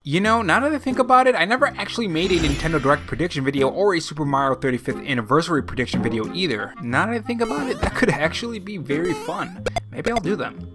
You know, now that I think about it, I never actually made a Nintendo Direct prediction video or a Super Mario 35th Anniversary prediction video either. Now that I think about it, that could actually be very fun. Maybe I'll do them.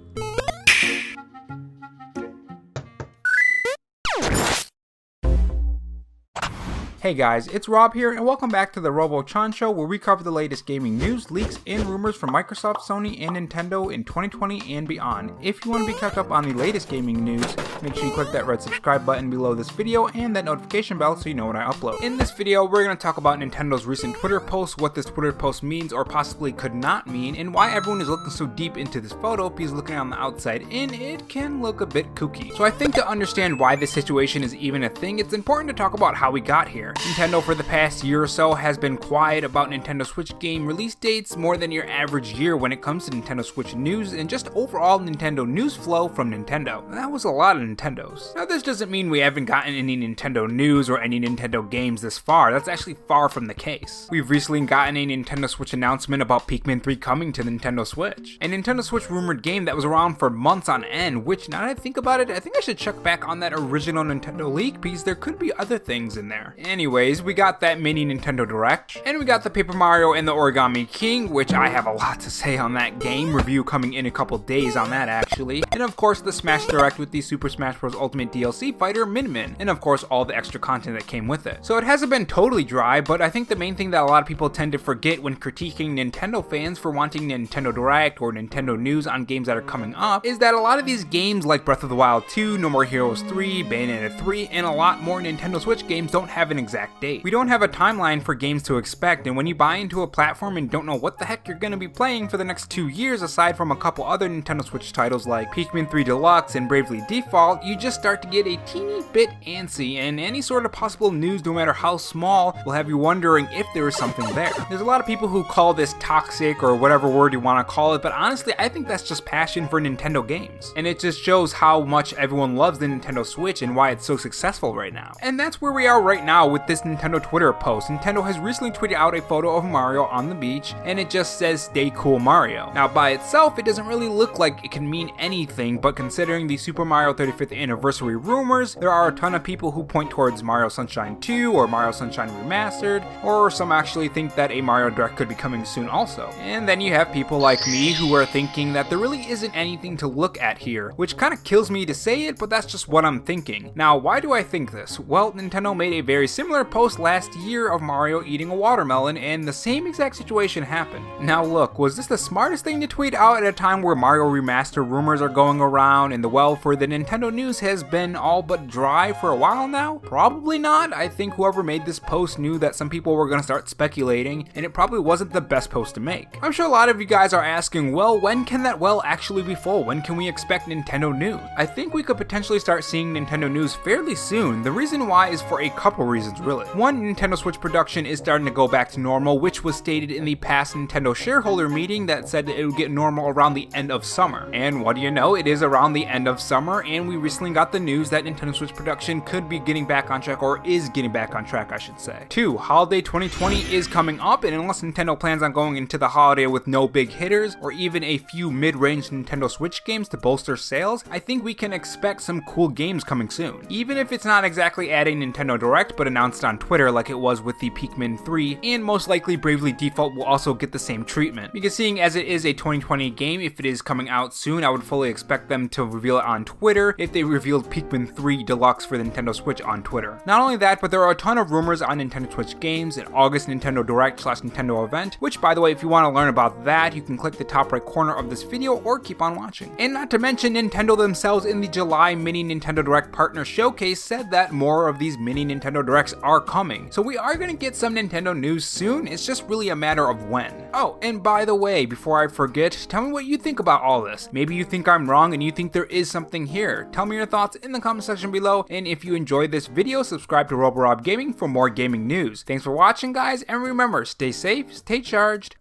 Hey guys, it's Rob here, and welcome back to the Robo Show, where we cover the latest gaming news, leaks, and rumors from Microsoft, Sony, and Nintendo in 2020 and beyond. If you want to be kept up on the latest gaming news, make sure you click that red subscribe button below this video and that notification bell so you know when I upload. In this video, we're going to talk about Nintendo's recent Twitter post, what this Twitter post means or possibly could not mean, and why everyone is looking so deep into this photo, because looking on the outside in, it can look a bit kooky. So I think to understand why this situation is even a thing, it's important to talk about how we got here. Nintendo for the past year or so has been quiet about Nintendo Switch game release dates more than your average year when it comes to Nintendo Switch news and just overall Nintendo news flow from Nintendo. That was a lot of Nintendos. Now this doesn't mean we haven't gotten any Nintendo news or any Nintendo games this far. That's actually far from the case. We've recently gotten a Nintendo Switch announcement about Pikmin 3 coming to the Nintendo Switch. A Nintendo Switch rumored game that was around for months on end, which now that I think about it, I think I should check back on that original Nintendo leak because there could be other things in there. Anyways, we got that mini Nintendo Direct, and we got the Paper Mario and the Origami King, which I have a lot to say on that game, review coming in a couple days on that actually, and of course the Smash Direct with the Super Smash Bros. Ultimate DLC fighter Min, and of course all the extra content that came with it. So it hasn't been totally dry, but I think the main thing that a lot of people tend to forget when critiquing Nintendo fans for wanting Nintendo Direct or Nintendo news on games that are coming up is that a lot of these games like Breath of the Wild 2, No More Heroes 3, Bayonetta 3, and a lot more Nintendo Switch games don't have an exact date. We don't have a timeline for games to expect, and when you buy into a platform and don't know what the heck you're going to be playing for the next 2 years aside from a couple other Nintendo Switch titles like Pikmin 3 Deluxe and Bravely Default, you just start to get a teeny bit antsy, and any sort of possible news, no matter how small, will have you wondering if there is something there. There's a lot of people who call this toxic or whatever word you want to call it, but honestly I think that's just passion for Nintendo games, and it just shows how much everyone loves the Nintendo Switch and why it's so successful right now. And that's where we are right now with this Nintendo Twitter post. Nintendo has recently tweeted out a photo of Mario on the beach, and it just says "Stay cool, Mario." Now by itself it doesn't really look like it can mean anything, but considering the Super Mario 35th Anniversary rumors, there are a ton of people who point towards Mario Sunshine 2 or Mario Sunshine Remastered, or some actually think that a Mario Direct could be coming soon also. And then you have people like me who are thinking that there really isn't anything to look at here, which kind of kills me to say it, but that's just what I'm thinking. Now why do I think this? Well, Nintendo made a very similar post last year of Mario eating a watermelon, and the same exact situation happened. Now look, was this the smartest thing to tweet out at a time where Mario Remaster rumors are going around and the well for the Nintendo news has been all but dry for a while now? Probably not. I think whoever made this post knew that some people were going to start speculating, and it probably wasn't the best post to make. I'm sure a lot of you guys are asking, well, when can that well actually be full? When can we expect Nintendo news? I think we could potentially start seeing Nintendo news fairly soon. The reason why is for a couple reasons really. One, Nintendo Switch production is starting to go back to normal, which was stated in the past Nintendo shareholder meeting that said that it would get normal around the end of summer. And what do you know, it is around the end of summer, and we recently got the news that Nintendo Switch production could be getting back on track, or is getting back on track I should say. 2, holiday 2020 is coming up, and unless Nintendo plans on going into the holiday with no big hitters, or even a few mid-range Nintendo Switch games to bolster sales, I think we can expect some cool games coming soon. Even if it's not exactly at a Nintendo Direct, but announced on Twitter like it was with the Pikmin 3, and most likely Bravely Default will also get the same treatment. Because seeing as it is a 2020 game, if it is coming out soon, I would fully expect them to reveal it on Twitter if they revealed Pikmin 3 Deluxe for the Nintendo Switch on Twitter. Not only that, but there are a ton of rumors on Nintendo Switch games, an August Nintendo Direct / Nintendo event, which by the way, if you want to learn about that, you can click the top right corner of this video or keep on watching. And not to mention, Nintendo themselves in the July mini Nintendo Direct partner showcase said that more of these mini Nintendo Directs are coming. So we are going to get some Nintendo news soon, it's just really a matter of when. Oh, and by the way, before I forget, tell me what you think about all this. Maybe you think I'm wrong and you think there is something here. Tell me your thoughts in the comment section below, and if you enjoyed this video, subscribe to Robo Gaming for more gaming news. Thanks for watching guys, and remember, stay safe, stay charged,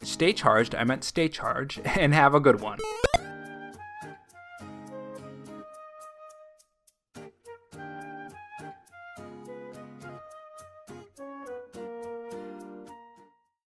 I meant stay charged, and have a good one.